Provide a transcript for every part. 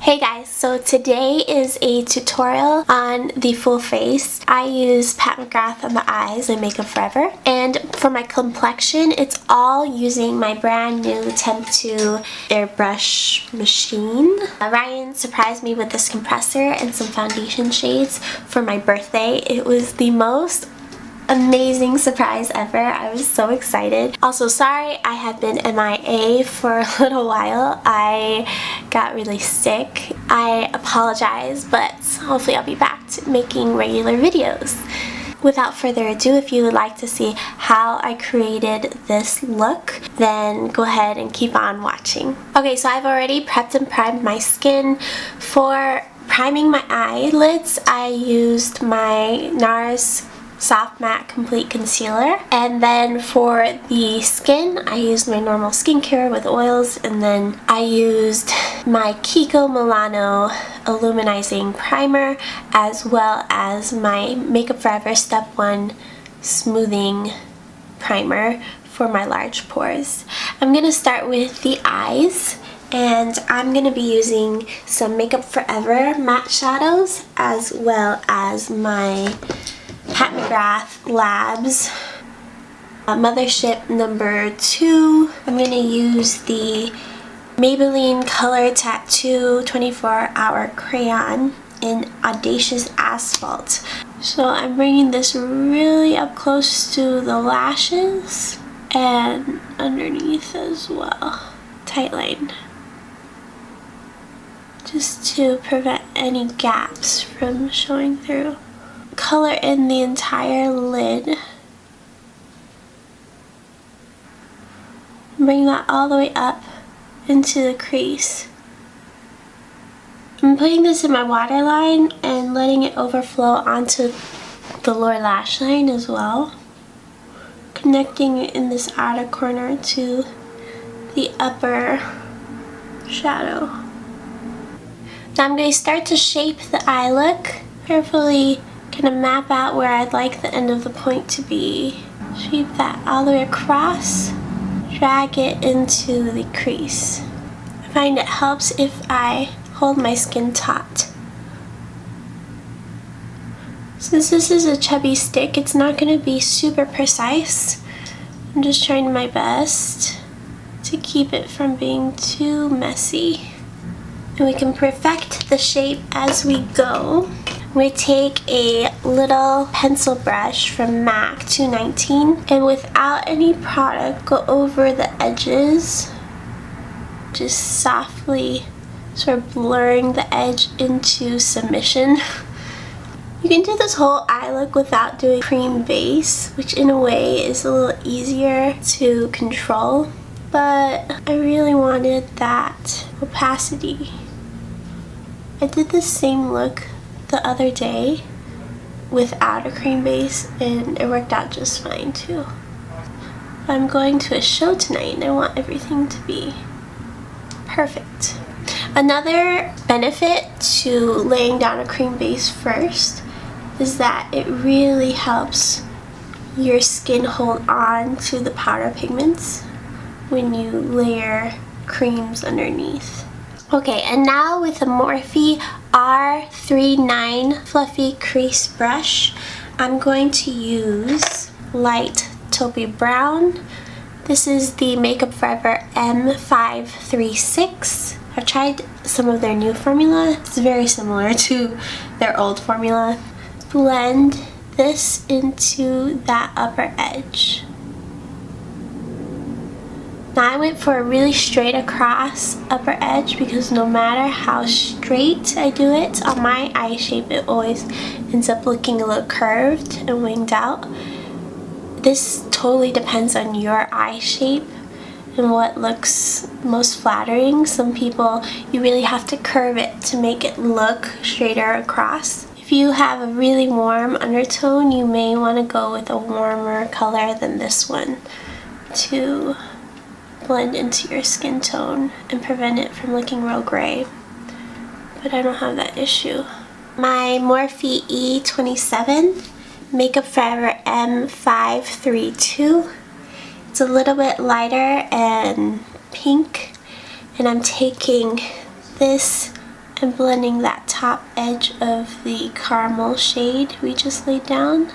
Hey guys, so today is a tutorial on the full face. I use Pat McGrath on the eyes and Makeup Forever. And for my complexion, it's all using my brand new Temp 2 Airbrush machine. Ryan surprised me with this compressor and some foundation shades for my birthday. It was the most amazing surprise ever. I was so excited. Also, sorry I have been MIA for a little while. I got really sick. I apologize, but hopefully I'll be back to making regular videos. Without further ado, if you would like to see how I created this look, then go ahead and keep on watching. Okay, so I've already prepped and primed my skin. For priming my eyelids, I used my NARS Soft Matte Complete Concealer, and then for the skin I used my normal skincare with oils, and then I used my Kiko Milano Illuminizing Primer as well as my Makeup Forever Step 1 Smoothing Primer for my large pores. I'm going to start with the eyes, and I'm going to be using some Makeup Forever matte shadows as well as my Pat McGrath Labs Mothership number 2. I'm going to use the Maybelline Color Tattoo 24-Hour Crayon in Audacious Asphalt. So I'm bringing this really up close to the lashes and underneath as well. Tight line. Just to prevent any gaps from showing through. Color in the entire lid. Bring that all the way up into the crease. I'm putting this in my waterline and letting it overflow onto the lower lash line as well. Connecting it in this outer corner to the upper shadow. Now I'm going to start to shape the eye look. Carefully kind of map out where I'd like the end of the point to be. Shape that all the way across. Drag it into the crease. I find it helps if I hold my skin taut. Since this is a chubby stick, it's not going to be super precise. I'm just trying my best to keep it from being too messy. And we can perfect the shape as we go. I'm going to take a little pencil brush from MAC 219 and without any product go over the edges, just softly sort of blurring the edge into submission. You can do this whole eye look without doing cream base, which in a way is a little easier to control, but I really wanted that opacity. I did the same look the other day without a cream base and it worked out just fine too. I'm going to a show tonight and I want everything to be perfect. Another benefit to laying down a cream base first is that it really helps your skin hold on to the powder pigments when you layer creams underneath. Okay, and now with the Morphe R39 Fluffy Crease Brush, I'm going to use light taupey brown. This is the Makeup Forever M536. I've tried some of their new formula. It's very similar to their old formula. Blend this into that upper edge. Now I went for a really straight across upper edge because no matter how straight I do it on my eye shape, it always ends up looking a little curved and winged out. This totally depends on your eye shape and what looks most flattering. Some people, you really have to curve it to make it look straighter across. If you have a really warm undertone, you may want to go with a warmer color than this one to blend into your skin tone and prevent it from looking real gray, but I don't have that issue. My Morphe E27 Makeup Forever M532. It's a little bit lighter and pink, and I'm taking this and blending that top edge of the caramel shade we just laid down.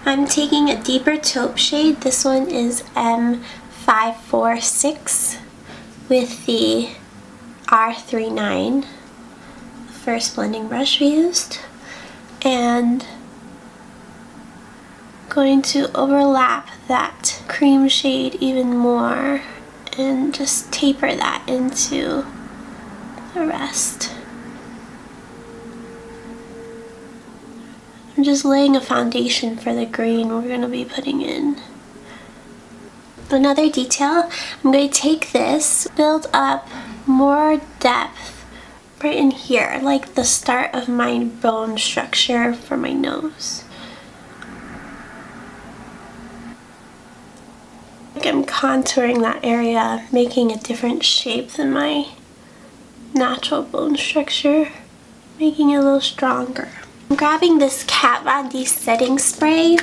I'm taking a deeper taupe shade. This one is M546 with the R39, the first blending brush we used, and going to overlap that cream shade even more and just taper that into the rest. I'm just laying a foundation for the green we're going to be putting in. Another detail, I'm going to take this, build up more depth right in here, like the start of my bone structure for my nose. I'm contouring that area, making a different shape than my natural bone structure, making it a little stronger. I'm grabbing this Kat Von D setting spray.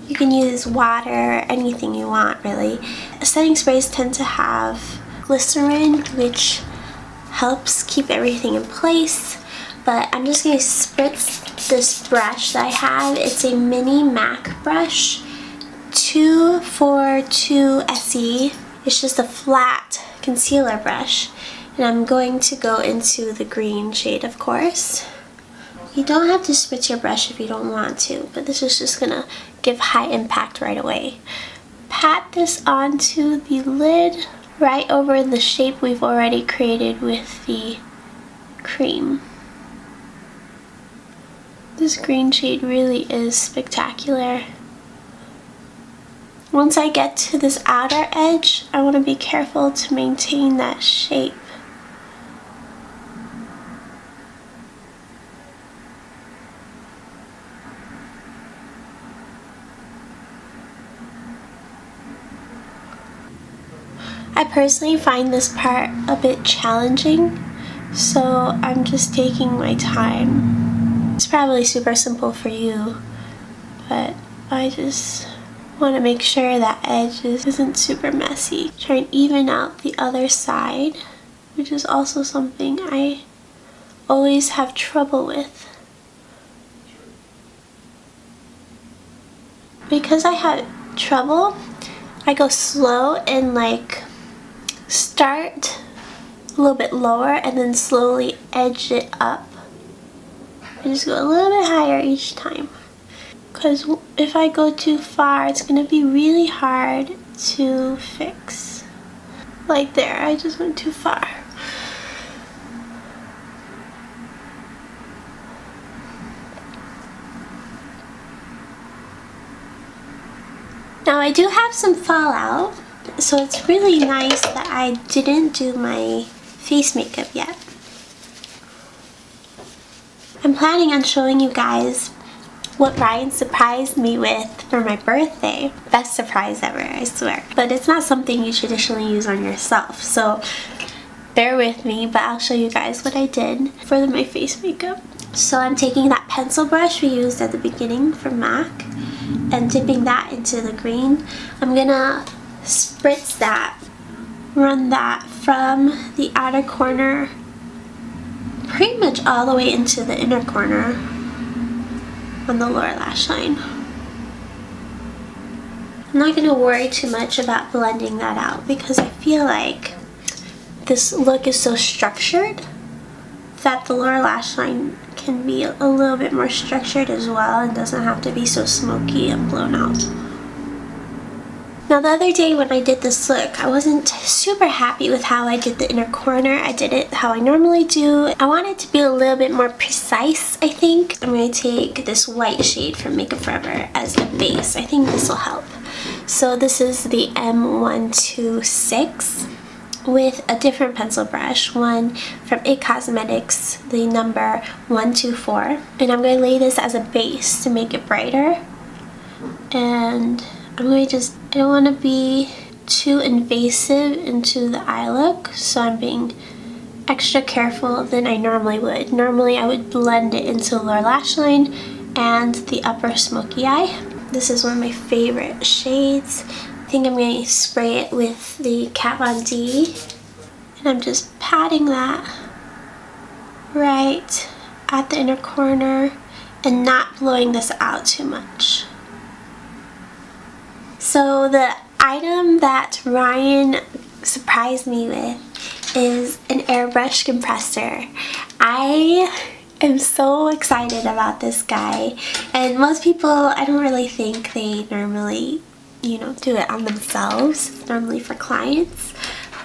You can use water, anything you want really. Setting sprays tend to have glycerin, which helps keep everything in place, but I'm just going to spritz this brush that I have. It's a mini MAC brush, 242 SE. It's just a flat concealer brush, and I'm going to go into the green shade, of course. You don't have to spritz your brush if you don't want to, but this is just gonna give high impact right away. Pat this onto the lid right over the shape we've already created with the cream. This green shade really is spectacular. Once I get to this outer edge, I want to be careful to maintain that shape. I personally find this part a bit challenging, so I'm just taking my time. It's probably super simple for you, but I just want to make sure that edge isn't super messy. Try and even out the other side, which is also something I always have trouble with. Because I had trouble, I go slow and like start a little bit lower and then slowly edge it up. I just go a little bit higher each time. Because if I go too far, it's going to be really hard to fix. Like there, I just went too far. Now I do have some fallout, so it's really nice that I didn't do my face makeup yet. I'm planning on showing you guys what Ryan surprised me with for my birthday. Best surprise ever, I swear. But it's not something you traditionally use on yourself, so bear with me, but I'll show you guys what I did for my face makeup. So I'm taking that pencil brush we used at the beginning from MAC and dipping that into the green. I'm gonna spritz that, run that from the outer corner pretty much all the way into the inner corner on the lower lash line. I'm not going to worry too much about blending that out because I feel like this look is so structured that the lower lash line can be a little bit more structured as well and doesn't have to be so smoky and blown out. Now the other day when I did this look, I wasn't super happy with how I did the inner corner. I did it how I normally do. I wanted to be a little bit more precise, I think. I'm going to take this white shade from Makeup Forever as the base. I think this will help. So this is the M126 with a different pencil brush, one from IT Cosmetics, the number 124. And I'm going to lay this as a base to make it brighter. And I'm going to just, I don't want to be too invasive into the eye look, so I'm being extra careful than I normally would. Normally I would blend it into the lower lash line and the upper smoky eye. This is one of my favorite shades. I think I'm going to spray it with the Kat Von D, and I'm just patting that right at the inner corner and not blowing this out too much. So the item that Ryan surprised me with is an airbrush compressor. I am so excited about this guy, and most people, I don't really think they normally, you know, do it on themselves. It's normally for clients,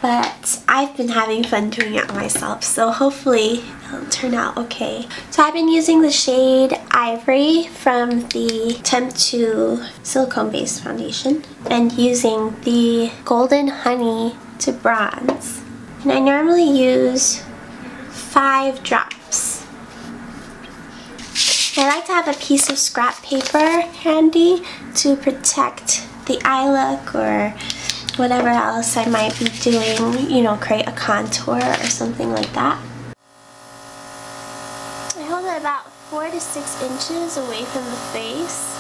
but I've been having fun doing it myself, so hopefully it'll turn out okay. So I've been using the shade Ivory from the Temp2 silicone based foundation and using the Golden Honey to bronze. And I normally use 5 drops. I like to have a piece of scrap paper handy to protect the eye look or whatever else I might be doing, you know, create a contour or something like that. I hold it about 4 to 6 inches away from the face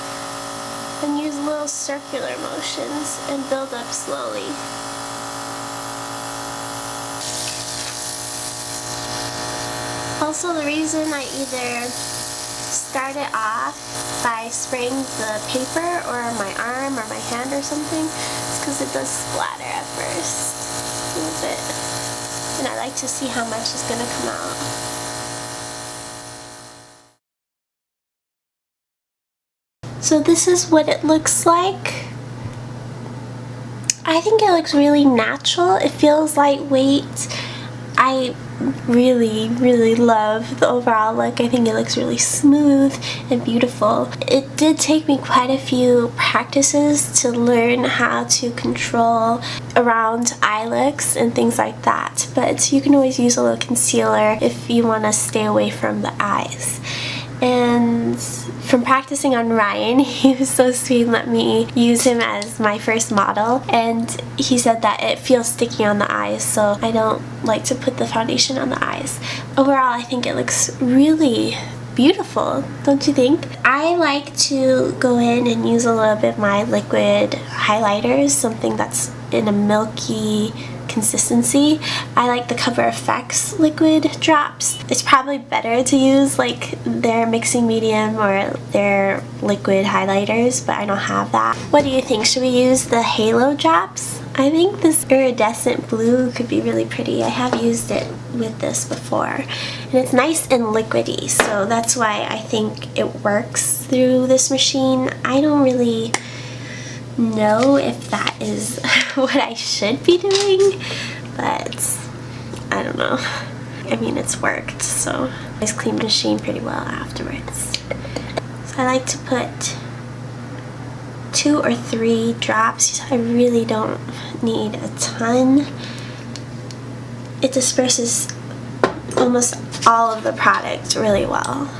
and use little circular motions and build up slowly. Also, the reason I either start it off by spraying the paper or my arm or my hand or something is because it does splatter at first a little bit, and I like to see how much is going to come out. So this is what it looks like. I think it looks really natural. It feels lightweight. I really love the overall look. I think it looks really smooth and beautiful. It did take me quite a few practices to learn how to control around eye looks and things like that, but you can always use a little concealer if you want to stay away from the eyes. And from practicing on Ryan, he was so sweet and let me use him as my first model, and he said that it feels sticky on the eyes, so I don't like to put the foundation on the eyes. Overall, I think it looks really beautiful, don't you think? I like to go in and use a little bit of my liquid highlighters, something that's in a milky consistency. I like the Cover FX liquid drops. It's probably better to use like their mixing medium or their liquid highlighters, but I don't have that. What do you think? Should we use the halo drops? I think this iridescent blue could be really pretty. I have used it with this before, and it's nice and liquidy, so that's why I think it works through this machine. I don't really know if that is what I should be doing, but I don't know. I mean, it's worked, so I always clean the machine pretty well afterwards. So I like to put 2 or 3 drops. I really don't need a ton. It disperses almost all of the product really well.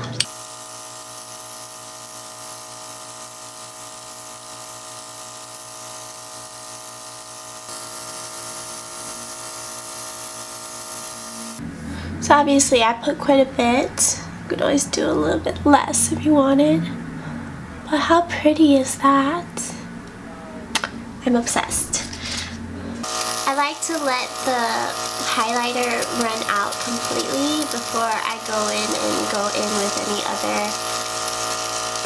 So obviously I put quite a bit. You could always do a little bit less if you wanted. But how pretty is that? I'm obsessed. I like to let the highlighter run out completely before I go in with any other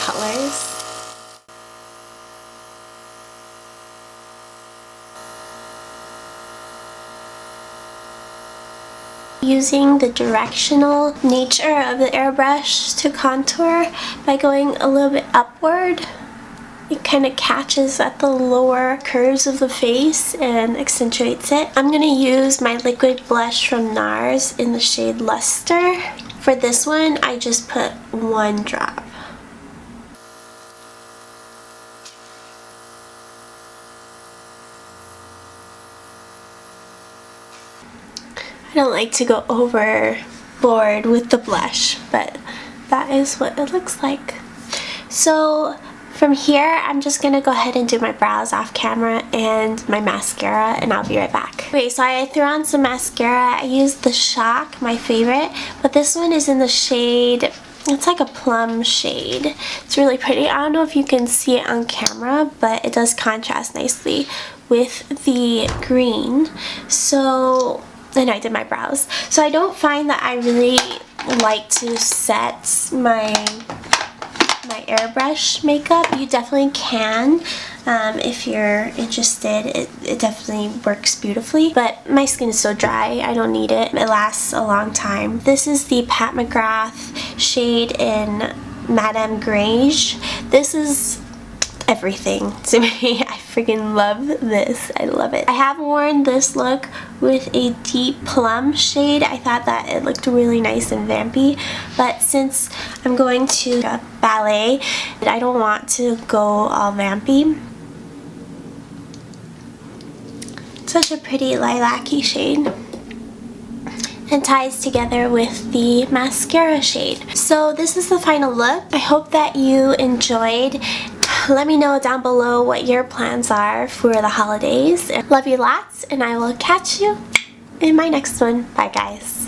colors. Using the directional nature of the airbrush to contour by going a little bit upward, it kind of catches at the lower curves of the face and accentuates it. I'm going to use my liquid blush from NARS in the shade Luster. For this one, I just put 1 drop. I don't like to go overboard with the blush, but that is what it looks like. So from here, I'm just gonna go ahead and do my brows off camera and my mascara, and I'll be right back. Okay, so I threw on some mascara. I used the Shock, my favorite, but this one is in the shade, it's like a plum shade. It's really pretty. I don't know if you can see it on camera, but it does contrast nicely with the green. So, and I did my brows. So I don't find that I really like to set my airbrush makeup, you definitely can. If you're interested, it definitely works beautifully, but my skin is so dry, I don't need it. It lasts a long time. This is the Pat McGrath shade in Madame Grange. This is everything to me. I freaking love this. I love it. I have worn this look with a deep plum shade. I thought that it looked really nice and vampy, but since I'm going to a ballet, I don't want to go all vampy. Such a pretty lilac-y shade, and ties together with the mascara shade. So this is the final look. I hope that you enjoyed. Let me know down below what your plans are for the holidays. Love you lots, and I will catch you in my next one. Bye guys.